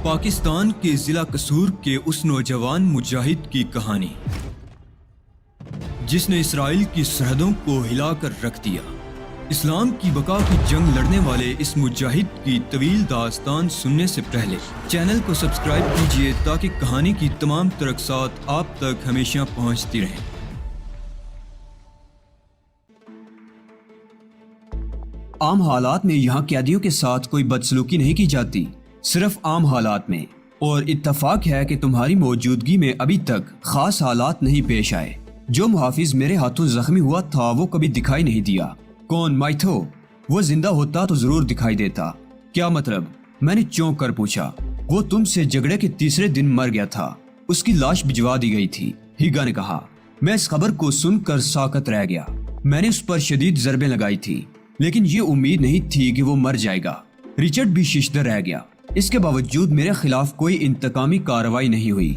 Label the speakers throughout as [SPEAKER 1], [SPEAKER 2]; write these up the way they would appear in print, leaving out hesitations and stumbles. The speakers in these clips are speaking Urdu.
[SPEAKER 1] پاکستان کے ضلع قصور کے اس نوجوان مجاہد کی کہانی جس نے اسرائیل کی سرحدوں کو ہلا کر رکھ دیا۔ اسلام کی بقا کی جنگ لڑنے والے اس مجاہد کی طویل داستان سننے سے پہلے چینل کو سبسکرائب کیجیے تاکہ کہانی کی تمام ترقصات آپ تک ہمیشہ پہنچتی رہیں۔ عام حالات میں یہاں قیدیوں کے ساتھ کوئی بدسلوکی نہیں کی جاتی، صرف عام حالات میں، اور اتفاق ہے کہ تمہاری موجودگی میں ابھی تک خاص حالات نہیں پیش آئے۔ جو محافظ میرے ہاتھوں زخمی ہوا تھا وہ کبھی دکھائی نہیں دیا۔ کون؟ مائتھو؟ وہ زندہ ہوتا تو ضرور دکھائی دیتا۔ کیا مطلب؟ میں نے چونک کر پوچھا۔ وہ تم سے جھگڑے کے تیسرے دن مر گیا تھا، اس کی لاش بھجوا دی گئی تھی، ہیگا نے کہا۔ میں اس خبر کو سن کر ساکت رہ گیا۔ میں نے اس پر شدید ضربیں لگائی تھی، لیکن یہ امید نہیں تھی کہ وہ مر جائے گا۔ رچرڈ بھی ششدر رہ گیا۔ اس کے باوجود میرے خلاف کوئی انتقامی کارروائی نہیں ہوئی،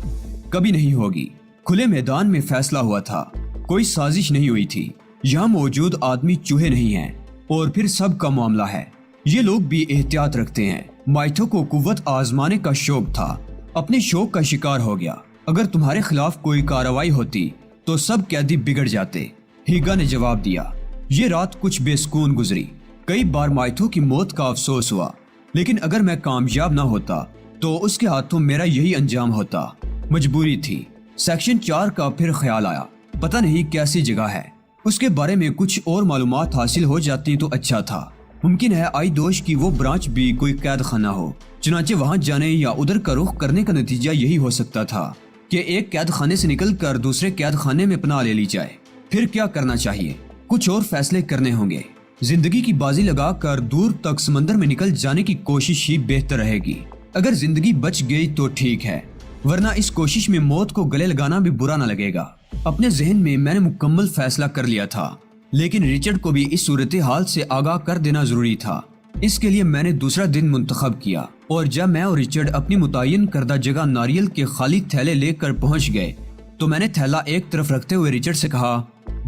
[SPEAKER 1] کبھی نہیں ہوگی۔ کھلے میدان میں فیصلہ ہوا تھا، کوئی سازش نہیں ہوئی تھی۔ یہاں موجود آدمی چوہے نہیں ہیں، اور پھر سب کا معاملہ ہے۔ یہ لوگ بھی احتیاط رکھتے ہیں۔ مائتھو کو قوت آزمانے کا شوق تھا، اپنے شوق کا شکار ہو گیا۔ اگر تمہارے خلاف کوئی کارروائی ہوتی تو سب قیدی بگڑ جاتے، ہیگا نے جواب دیا۔ یہ رات کچھ بے سکون گزری۔ کئی بار مائتھو کی موت کا افسوس ہوا، لیکن اگر میں کامیاب نہ ہوتا تو اس کے ہاتھوں میرا یہی انجام ہوتا۔ مجبوری تھی۔ سیکشن 4 کا پھر خیال آیا، پتہ نہیں کیسی جگہ ہے، اس کے بارے میں کچھ اور معلومات حاصل ہو جاتی تو اچھا تھا۔ ممکن ہے آئی دوش کی وہ برانچ بھی کوئی قید خانہ ہو، چنانچہ وہاں جانے یا ادھر کا رخ کرنے کا نتیجہ یہی ہو سکتا تھا کہ ایک قید خانے سے نکل کر دوسرے قید خانے میں پناہ لے لی جائے۔ پھر کیا کرنا چاہیے؟ کچھ اور فیصلے کرنے ہوں گے۔ زندگی کی بازی لگا کر دور تک سمندر میں نکل جانے کی کوشش ہی بہتر رہے گی۔ اگر زندگی بچ گئی تو ٹھیک ہے، ورنہ اس کوشش میں موت کو گلے لگانا بھی برا نہ لگے گا۔ اپنے ذہن میں نے مکمل فیصلہ کر لیا تھا، لیکن رچرڈ کو بھی اس صورتحال سے آگاہ کر دینا ضروری تھا۔ اس کے لیے میں نے دوسرا دن منتخب کیا، اور جب میں اور رچرڈ اپنی متعین کردہ جگہ ناریل کے خالی تھیلے لے کر پہنچ گئے تو میں نے تھیلا ایک طرف رکھتے ہوئے رچرڈ سے کہا،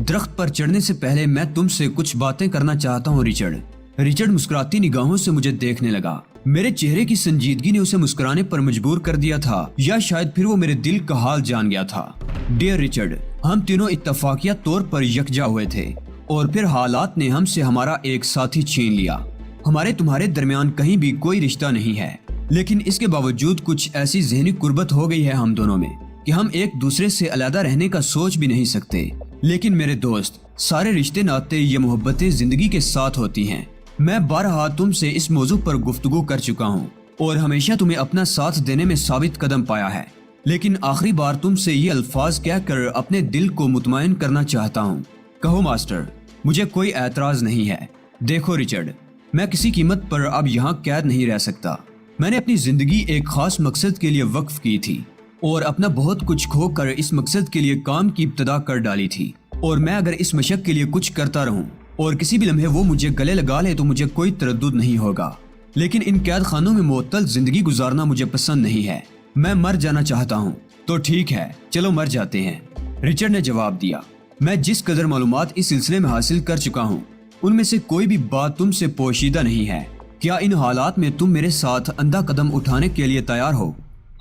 [SPEAKER 1] درخت پر چڑھنے سے پہلے میں تم سے کچھ باتیں کرنا چاہتا ہوں رچرڈ۔ رچرڈ مسکراتی نگاہوں سے مجھے دیکھنے لگا۔ میرے چہرے کی سنجیدگی نے اسے مسکرانے پر مجبور کر دیا تھا، یا شاید پھر وہ میرے دل کا حال جان گیا تھا۔ ڈیئر رچرڈ، ہم تینوں اتفاقیہ طور پر یکجا ہوئے تھے، اور پھر حالات نے ہم سے ہمارا ایک ساتھی چھین لیا۔ ہمارے تمہارے درمیان کہیں بھی کوئی رشتہ نہیں ہے، لیکن اس کے باوجود کچھ ایسی ذہنی قربت ہو گئی ہے ہم دونوں میں کہ ہم ایک دوسرے سے علیحدہ رہنے کا سوچ بھی نہیں سکتے۔ لیکن میرے دوست، سارے رشتے ناطے یا محبتیں زندگی کے ساتھ ہوتی ہیں۔ میں بارہا تم سے اس موضوع پر گفتگو کر چکا ہوں، اور ہمیشہ تمہیں اپنا ساتھ دینے میں ثابت قدم پایا ہے، لیکن آخری بار تم سے یہ الفاظ کہہ کر اپنے دل کو مطمئن کرنا چاہتا ہوں۔ کہو ماسٹر، مجھے کوئی اعتراض نہیں ہے۔ دیکھو رچرڈ، میں کسی قیمت پر اب یہاں قید نہیں رہ سکتا۔ میں نے اپنی زندگی ایک خاص مقصد کے لیے وقف کی تھی، اور اپنا بہت کچھ کھو کر اس مقصد کے لیے کام کی ابتدا کر ڈالی تھی، اور میں اگر اس مشق کے لیے کچھ کرتا رہوں اور کسی بھی لمحے وہ مجھے گلے لگا لے تو مجھے کوئی تردد نہیں ہوگا۔ لیکن ان قید خانوں میں معطل زندگی گزارنا مجھے پسند نہیں ہے۔ میں مر جانا چاہتا ہوں۔ تو ٹھیک ہے، چلو مر جاتے ہیں، رچرڈ نے جواب دیا۔ میں جس قدر معلومات اس سلسلے میں حاصل کر چکا ہوں، ان میں سے کوئی بھی بات تم سے پوشیدہ نہیں ہے۔ کیا ان حالات میں تم میرے ساتھ اندھا قدم اٹھانے کے لیے تیار ہو؟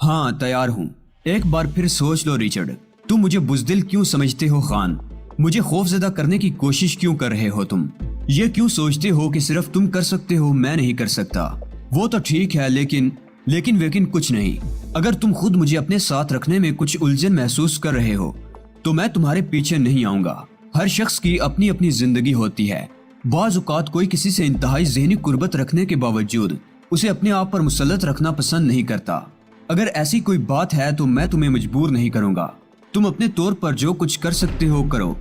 [SPEAKER 1] ہاں، تیار ہوں۔ ایک بار پھر سوچ لو رچرڈ، تم مجھے بزدل کیوں سمجھتے ہو خان؟ مجھے خوفزدہ کرنے کی کوشش کیوں کر رہے ہو تم؟ یہ کیوں سوچتے ہو کہ صرف تم کر سکتے ہو، میں نہیں کر سکتا؟ وہ تو ٹھیک ہے، لیکن کچھ نہیں۔ اگر تم خود مجھے اپنے ساتھ رکھنے میں کچھ الجھن محسوس کر رہے ہو تو میں تمہارے پیچھے نہیں آؤں گا۔ ہر شخص کی اپنی اپنی زندگی ہوتی ہے۔ بعض اوقات کوئی کسی سے انتہائی ذہنی قربت رکھنے کے باوجود اسے اپنے آپ پر مسلط رکھنا پسند نہیں کرتا۔ اگر ایسی کوئی بات ہے تو میں تمہیں مجبور نہیں کروں گا۔ تم اپنے طور پر جو کچھ کر سکتے ہو کرو،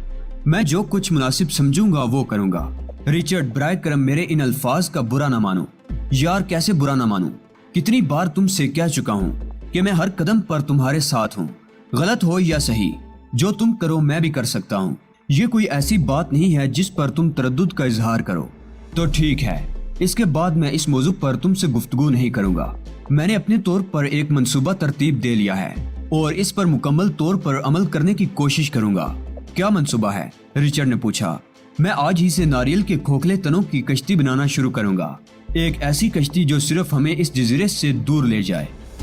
[SPEAKER 1] میں جو کچھ مناسب سمجھوں گا وہ کروں گا۔ رچرڈ، برائے کرم میرے ان الفاظ کا برا نہ مانو۔ یار، کیسے برا نہ مانوں؟ کتنی بار تم سے کہہ چکا ہوں کہ میں ہر قدم پر تمہارے ساتھ ہوں، غلط ہو یا صحیح، جو تم کرو میں بھی کر سکتا ہوں۔ یہ کوئی ایسی بات نہیں ہے جس پر تم تردد کا اظہار کرو۔ تو ٹھیک ہے، اس کے بعد میں اس موضوع پر تم سے گفتگو نہیں کروں گا۔ میں نے اپنے طور پر ایک منصوبہ ترتیب دے لیا ہے، اور اس پر مکمل طور پر عمل کرنے کی کوشش کروں گا۔ کیا منصوبہ ہے؟ رچرڈ نے پوچھا۔ میں آج ہی سے ناریل کے کھوکھلے تنوں کی کشتی بنانا شروع کروں گا، ایک ایسی کشتی جو صرف ہمیں اس جزیرے سے دور لے جائے۔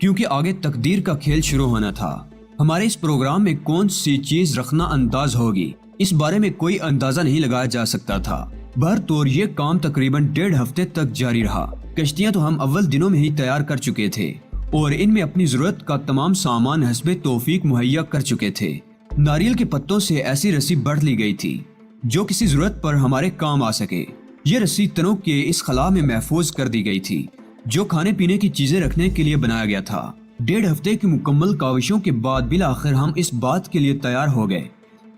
[SPEAKER 1] کیونکہ آگے تقدیر کا کھیل شروع ہونا تھا۔ ہمارے اس پروگرام میں کون سی چیز رکھنا انداز ہوگی اس بارے میں کوئی اندازہ نہیں لگایا جا سکتا تھا۔ بہرطور یہ کام تقریباً 1.5 ہفتے تک جاری رہا۔ کشتیاں تو ہم اول دنوں میں ہی تیار کر چکے تھے اور ان میں اپنی ضرورت کا تمام سامان حسب توفیق مہیا کر چکے تھے۔ ناریل کے پتوں سے ایسی رسی بڑھ لی گئی تھی جو کسی ضرورت پر ہمارے کام آ سکے۔ یہ رسی تنوں کے اس خلا میں محفوظ کر دی گئی تھی جو کھانے پینے کی چیزیں رکھنے کے لیے بنایا گیا تھا۔ 1.5 ہفتے کی مکمل کاوشوں کے بعد بالآخر ہم اس بات کے لیے تیار ہو گئے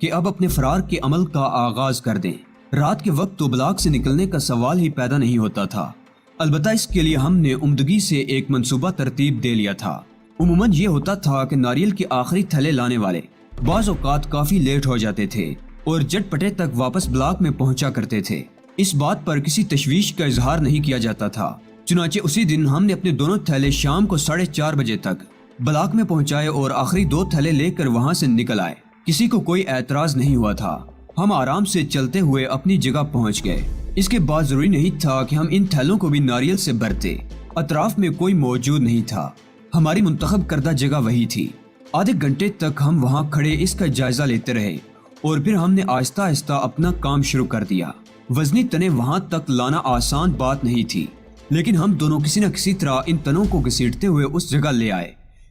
[SPEAKER 1] کہ اب اپنے فرار کے عمل کا آغاز کر دیں۔ رات کے وقت تو بلاک سے نکلنے کا سوال ہی پیدا نہیں ہوتا تھا، البتہ اس کے لیے ہم نے عمدگی سے ایک منصوبہ ترتیب دے لیا تھا۔ عموماً یہ ہوتا تھا کہ ناریل کے آخری تھیلے لانے والے بعض اوقات کافی لیٹ ہو جاتے تھے اور جٹ پٹے تک واپس بلاک میں پہنچا کرتے تھے۔ اس بات پر کسی تشویش کا اظہار نہیں کیا جاتا تھا۔ چنانچہ اسی دن ہم نے اپنے دونوں تھیلے شام کو 4:30 بجے تک بلاک میں پہنچائے اور آخری 2 تھیلے لے کر وہاں سے نکل آئے۔ کسی کو کوئی اعتراض نہیں ہوا تھا۔ ہم آرام سے چلتے ہوئے اپنی جگہ پہنچ گئے۔ اس کے بعد ضروری نہیں تھا کہ ہم ان تھیلوں کو بھی ناریل سے بھرتے۔ اطراف میں کوئی موجود نہیں تھا۔ ہماری منتخب کردہ جگہ وہی تھی۔ آدھے گھنٹے تک ہم وہاں کھڑے اس کا جائزہ لیتے رہے اور پھر ہم نے آہستہ آہستہ اپنا کام شروع کر دیا۔ وزنی تنے وہاں تک لانا آسان بات نہیں تھی، لیکن ہم دونوں کسی نہ کسی طرح ان تنوں کو گھسیٹتے ہوئے اس جگہ لے آئے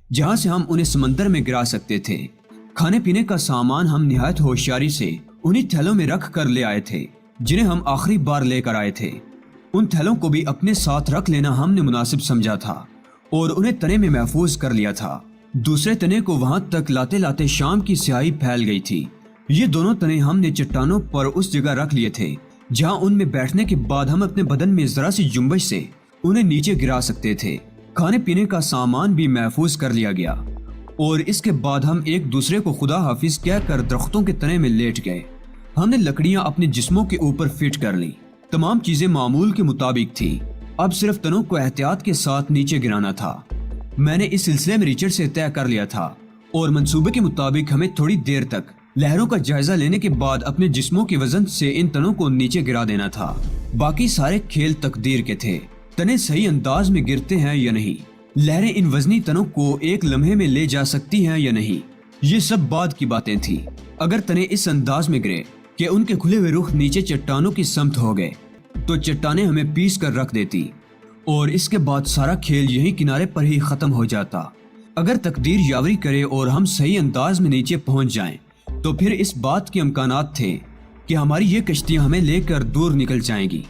[SPEAKER 1] جہاں سے ہم انہیں سمندر میں گرا سکتے تھے۔ کھانے پینے کا سامان ہم نہایت ہوشیاری سے انہی تھیلوں میں رکھ کر لے آئے تھے جنہیں ہم آخری بار لے کر آئے تھے۔ ان تھیلوں کو بھی اپنے ساتھ رکھ لینا ہم نے مناسب سمجھا تھا اور انہیں تنے میں محفوظ کر لیا تھا۔ دوسرے تنے کو وہاں تک لاتے لاتے شام کی سیاہی پھیل گئی تھی۔ یہ دونوں تنے ہم نے چٹانوں پر اس جگہ رکھ لیے تھے جہاں ان میں بیٹھنے کے بعد ہم اپنے بدن میں ذرا سی جنبش سے انہیں نیچے گرا سکتے تھے۔ کھانے پینے کا سامان بھی محفوظ کر لیا گیا اور اس کے بعد ہم ایک دوسرے کو خدا حافظ کہہ کر درختوں کے تنے میں لیٹ گئے۔ ہم نے لکڑیاں اپنے جسموں کے اوپر فٹ کر لی۔ تمام چیزیں معمول کے مطابق تھی۔ اب صرف تنوں کو احتیاط کے ساتھ نیچے گرانا تھا۔ میں نے اس سلسلے میں ریچرڈ سے طے کر لیا تھا اور منصوبے کے مطابق ہمیں تھوڑی دیر تک لہروں کا جائزہ لینے کے بعد اپنے جسموں کے وزن سے ان تنوں کو نیچے گرا دینا تھا۔ باقی سارے کھیل تقدیر کے تھے۔ تنے صحیح انداز میں گرتے ہیں یا نہیں، لہریں ان وزنی تنوں کو ایک لمحے میں لے جا سکتی ہیں یا نہیں، یہ سب بعد کی باتیں تھیں۔ اگر تنے اس انداز میں گرے کہ ان کے کھلے ہوئے رخ نیچے چٹانوں کی سمت ہو گئے تو چٹانیں ہمیں پیس کر رکھ دیتی اور اس کے بعد سارا کھیل یہی کنارے پر ہی ختم ہو جاتا۔ اگر تقدیر یاوری کرے اور ہم صحیح انداز میں نیچے پہنچ جائیں تو پھر اس بات کے امکانات تھے کہ ہماری یہ کشتیاں ہمیں لے کر دور نکل جائیں گی۔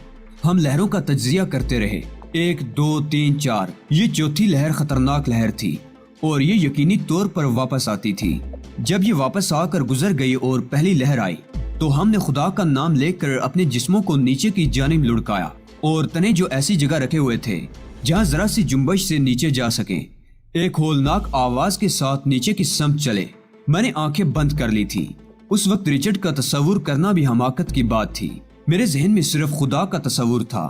[SPEAKER 1] ہم لہروں کا تجزیہ کرتے رہے، 1 2 3 4، یہ چوتھی لہر خطرناک لہر تھی اور یہ یقینی طور پر واپس آتی تھی۔ جب یہ واپس آ کر گزر گئی اور پہلی لہر آئی تو ہم نے خدا کا نام لے کر اپنے جسموں کو نیچے کی جانب لڑکایا اور تنے جو ایسی جگہ رکھے ہوئے تھے جہاں ذرا سی جنبش سے نیچے جا سکیں، ایک ہولناک آواز کے ساتھ نیچے کی سمت چلے۔ میں نے آنکھیں بند کر لی تھی۔ اس وقت ریچرڈ کا تصور کرنا بھی حماقت کی بات تھی۔ میرے ذہن میں صرف خدا کا تصور تھا۔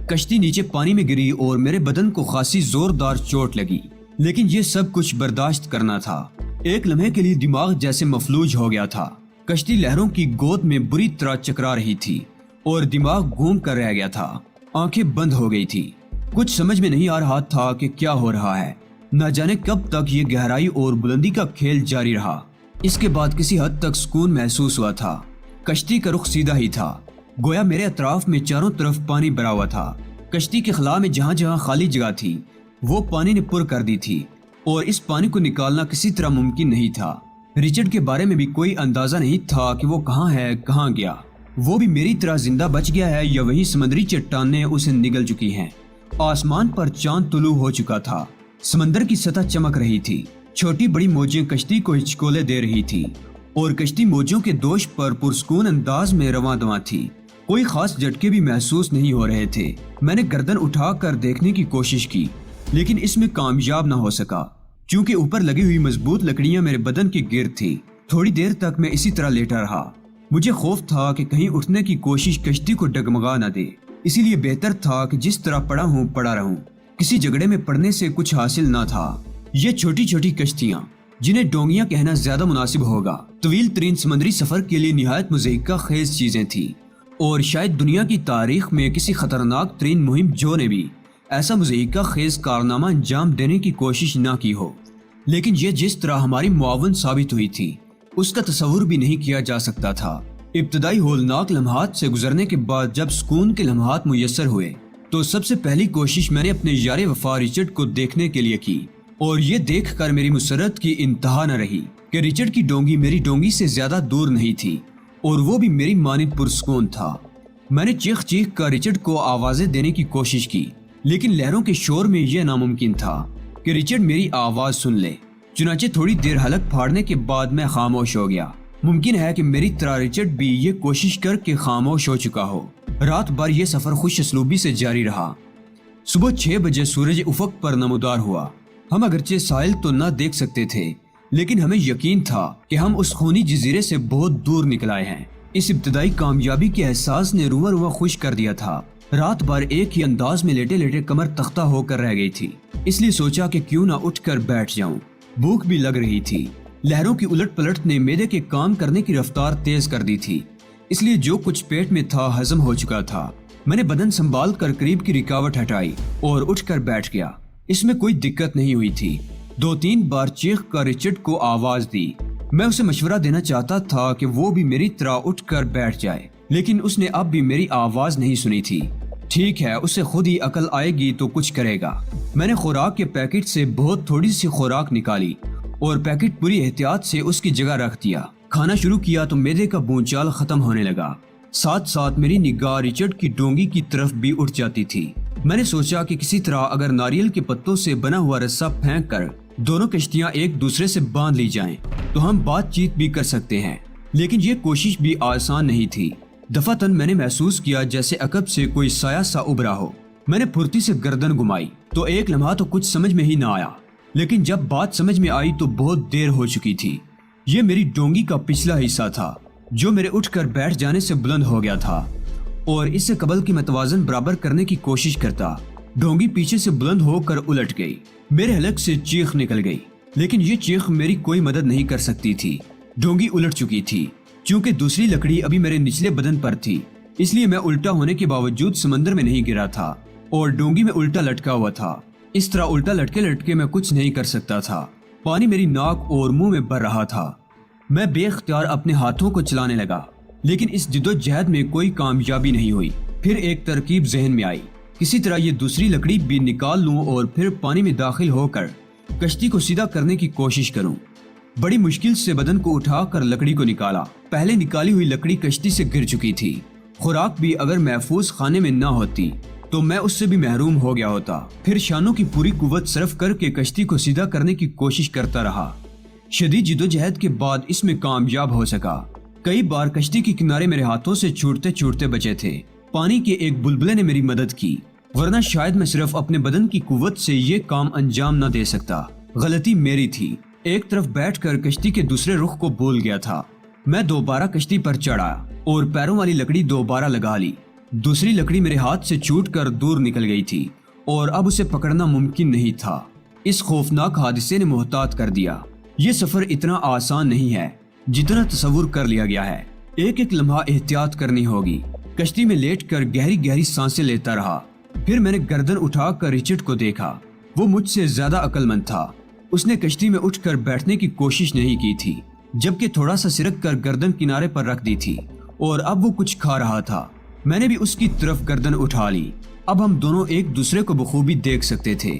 [SPEAKER 1] کشتی نیچے پانی میں گری اور میرے بدن کو خاصی زوردار چوٹ لگی، لیکن یہ سب کچھ برداشت کرنا تھا۔ ایک لمحے کے لیے دماغ جیسے مفلوج ہو گیا تھا۔ کشتی لہروں کی گود میں بری طرح چکرا رہی تھی اور دماغ گھوم کر رہ گیا تھا۔ آنکھیں بند ہو گئی تھی۔ کچھ سمجھ میں نہیں آ رہا تھا کہ کیا ہو رہا ہے۔ نہ جانے کب تک یہ گہرائی اور بلندی کا کھیل جاری رہا۔ اس کے بعد کسی حد تک سکون محسوس ہوا تھا۔ کشتی کا رخ سیدھا ہی تھا، گویا میرے اطراف میں چاروں طرف پانی بھرا ہوا تھا۔ کشتی کے خلا میں جہاں جہاں خالی جگہ تھی وہ پانی نے پر کر دی تھی اور اس پانی کو نکالنا کسی طرح ممکن نہیں تھا۔ ریچرڈ کے بارے میں بھی کوئی اندازہ نہیں تھا کہ وہ کہاں ہے، کہاں گیا۔ وہ بھی میری طرح زندہ بچ گیا ہے یا وہی سمندری چٹانیں اسے نگل چکی ہیں۔ آسمان پر چاند طلوع ہو چکا تھا۔ سمندر کی سطح چمک رہی تھی۔ چھوٹی بڑی موجیں کشتی کو ہچکولے دے رہی تھی اور کشتی موجوں کے دوش پر پرسکون انداز میں رواں دواں تھی۔ کوئی خاص جھٹکے بھی محسوس نہیں ہو رہے تھے۔ میں نے گردن اٹھا کر دیکھنے کی کوشش کی لیکن اس میں کامیاب نہ ہو سکا کیونکہ اوپر لگی ہوئی مضبوط لکڑیاں میرے بدن کے گرد تھی۔ تھوڑی دیر تک میں اسی طرح لیٹا رہا۔ مجھے خوف تھا کہ کہیں اٹھنے کی کوشش کشتی کو ڈگمگا نہ دے، اسی لیے بہتر تھا کہ جس طرح پڑا ہوں پڑا رہوں۔ کسی جھگڑے میں پڑنے سے کچھ حاصل نہ تھا۔ یہ چھوٹی چھوٹی کشتیاں جنہیں ڈونگیاں کہنا زیادہ مناسب ہوگا، طویل ترین سمندری سفر کے لیے نہایت مضحکہ خیز چیزیں تھیں اور شاید دنیا کی تاریخ میں کسی خطرناک ترین مہم جو نے بھی ایسا مضحکہ خیز کارنامہ انجام دینے کی کوشش نہ کی ہو، لیکن یہ جس طرح ہماری معاون ثابت ہوئی تھی اس کا تصور بھی نہیں کیا جا سکتا تھا۔ ابتدائی ہولناک لمحات سے گزرنے کے بعد جب سکون کے لمحات میسر ہوئے تو سب سے پہلی کوشش میں نے اپنے یار وفا رچرڈ کو دیکھنے کے لیے کی، اور یہ دیکھ کر میری مسرت کی انتہا نہ رہی کہ رچرڈ کی ڈونگی میری ڈونگی سے زیادہ دور نہیں تھی اور وہ بھی میری مانند پرسکون تھا۔ میں نے چیخ چیخ کر رچرڈ کو آوازیں دینے کی کوشش کی، لیکن لہروں کے شور میں یہ ناممکن تھا کہ رچرڈ میری آواز سن لے۔ چنانچہ تھوڑی دیر حلق پھاڑنے کے بعد میں خاموش ہو گیا۔ ممکن ہے کہ میری طرح رچرڈ بھی یہ کوشش کر کے خاموش ہو چکا ہو۔ رات بھر یہ سفر خوش اسلوبی سے جاری رہا۔ صبح 6 بجے سورج افق پر نمودار ہوا۔ ہم اگرچہ ساحل تو نہ دیکھ سکتے تھے، لیکن ہمیں یقین تھا کہ ہم اس خونی جزیرے سے بہت دور نکل آئے ہیں۔ اس ابتدائی کامیابی کے احساس نے رواں رواں خوش کر دیا تھا۔ رات بھر ایک ہی انداز میں لیٹے لیٹے کمر تختہ ہو کر رہ گئی تھی، اس لیے سوچا کہ کیوں نہ اٹھ کر بیٹھ جاؤں۔ بھوک بھی لگ رہی تھی۔ لہروں کی الٹ پلٹ نے معدے کے کام کرنے کی رفتار تیز کر دی تھی، اس لیے جو کچھ پیٹ میں تھا ہضم ہو چکا تھا۔ میں نے بدن سنبھال کر قریب کی رکاوٹ ہٹائی اور اٹھ کر بیٹھ گیا۔ اس میں کوئی دقت نہیں ہوئی تھی۔ 2-3 بار چیخ کر رچرڈ کو آواز دی۔ میں اسے مشورہ دینا چاہتا تھا کہ وہ بھی میری طرح اٹھ کر بیٹھ جائے، لیکن اس نے اب بھی میری آواز نہیں سنی تھی۔ ٹھیک ہے، اسے خود ہی عقل آئے گی تو کچھ کرے گا۔ میں نے خوراک کے پیکٹ سے بہت تھوڑی سی خوراک نکالی اور پیکٹ پوری احتیاط سے اس کی جگہ رکھ دیا۔ کھانا شروع کیا تو معدے کا بونچال ختم ہونے لگا۔ ساتھ ساتھ میری نگاہ رچرڈ کی ڈونگی کی طرف بھی اٹھ جاتی تھی۔ میں نے سوچا کہ کسی طرح اگر ناریل کے پتوں سے بنا ہوا رسا پھینک کر دونوں کشتیاں ایک دوسرے سے باندھ لی جائیں تو ہم بات چیت بھی کر سکتے ہیں، لیکن یہ کوشش بھی آسان نہیں تھی۔ دفعتاً میں نے محسوس کیا جیسے عقب سے کوئی سایہ سا ابھرا ہو۔ میں نے پھرتی سے گردن گھمائی تو ایک لمحہ تو کچھ سمجھ میں ہی نہ آیا، لیکن جب بات سمجھ میں آئی تو بہت دیر ہو چکی تھی۔ یہ میری ڈونگی کا پچھلا حصہ تھا جو میرے اٹھ کر بیٹھ جانے سے بلند ہو گیا تھا، اور اس سے قبل کہ میں توازن برابر کرنے کی کوشش کرتا، ڈونگی پیچھے سے بلند ہو کر الٹ گئی۔ میرے حلق سے چیخ نکل گئی، لیکن یہ چیخ میری کوئی مدد نہیں کر سکتی تھی۔ ڈونگی الٹ چکی تھی۔ چونکہ دوسری لکڑی ابھی میرے نچلے بدن پر تھی، اس لیے میں الٹا ہونے کے باوجود سمندر میں نہیں گرا تھا اور ڈونگی میں الٹا لٹکا ہوا تھا۔ اس طرح الٹا لٹکے لٹکے میں کچھ نہیں کر سکتا تھا۔ پانی میری ناک اور منہ میں بھر رہا تھا۔ میں بے اختیار اپنے ہاتھوں کو چلانے لگا، لیکن اس جدوجہد میں کوئی کامیابی نہیں ہوئی۔ پھر ایک ترکیب ذہن میں آئی، کسی طرح یہ دوسری لکڑی بھی نکال لوں اور پھر پانی میں داخل ہو کر کشتی کو سیدھا کرنے کی کوشش کروں۔ بڑی مشکل سے بدن کو اٹھا کر لکڑی کو نکالا۔ پہلے نکالی ہوئی لکڑی کشتی سے گر چکی تھی۔ خوراک بھی اگر محفوظ خانے میں نہ ہوتی تو میں اس سے بھی محروم ہو گیا ہوتا۔ پھر شانوں کی پوری قوت صرف کر کے کشتی کو سیدھا کرنے کی کوشش کرتا رہا۔ شدید جدوجہد کے بعد اس میں کامیاب ہو سکا۔ کئی بار کشتی کے کنارے میرے ہاتھوں سے چھوٹتے چھوٹتے بچے تھے۔ پانی کے ایک بلبلے نے میری مدد کی، ورنہ شاید میں صرف اپنے بدن کی قوت سے یہ کام انجام نہ دے سکتا۔ غلطی میری تھی۔ ایک طرف بیٹھ کر کشتی کے دوسرے رخ کو بھول گیا تھا۔ میں دوبارہ کشتی پر چڑھا اور پیروں والی لکڑی دوبارہ لگا لی۔ دوسری لکڑی میرے ہاتھ سے چھوٹ کر دور نکل گئی تھی اور اب اسے پکڑنا ممکن نہیں تھا۔ اس خوفناک حادثے نے محتاط کر دیا۔ یہ سفر اتنا آسان نہیں ہے جتنا تصور کر لیا گیا ہے۔ ایک ایک لمحہ احتیاط کرنی ہوگی۔ کشتی میں لیٹ کر گہری گہری سانسیں لیتا رہا۔ پھر میں نے گردن اٹھا کر رچرڈ کو دیکھا۔ وہ مجھ سے زیادہ عقل مند تھا۔ اس نے کشتی میں اٹھ کر بیٹھنے کی کوشش نہیں کی تھی، جبکہ تھوڑا سا سرک کر گردن کنارے پر رکھ دی تھی، اور اب وہ کچھ کھا رہا تھا۔ میں نے بھی اس کی طرف گردن اٹھا لی۔ اب ہم دونوں ایک دوسرے کو بخوبی دیکھ سکتے تھے۔